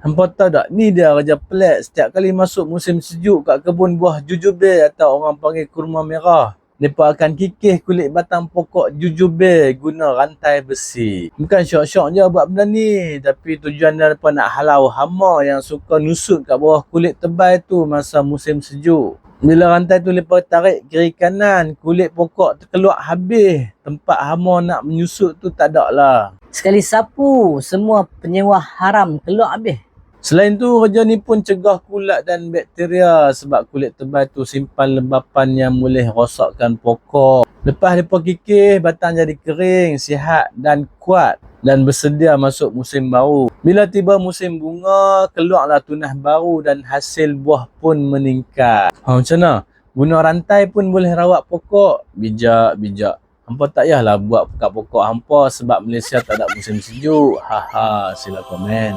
Hampa tahu tak, ni dia raja pelik. Setiap kali masuk musim sejuk kat kebun buah jujube atau orang panggil kurma merah, mereka akan kikis kulit batang pokok jujube guna rantai besi. Bukan syok-syok je buat benda ni, tapi tujuan dia mereka nak halau hama yang suka nusut kat bawah kulit tebal tu masa musim sejuk. Bila rantai tu mereka tarik kiri kanan, kulit pokok terkeluar habis. Tempat hama nak menyusut tu tak ada lah. Sekali sapu, semua penyewa haram keluar habis. Selain tu, kerja ni pun cegah kulat dan bakteria sebab kulit tebal tu simpan lembapan yang boleh rosakkan pokok. Lepas mereka kikis, batang jadi kering, sihat dan kuat dan bersedia masuk musim baru. Bila tiba musim bunga, keluarlah tunas baru dan hasil buah pun meningkat. Macam mana? Guna rantai pun boleh rawat pokok. Bijak. Hampa tak payahlah buat kat pokok hampa sebab Malaysia tak ada musim sejuk. Sila komen.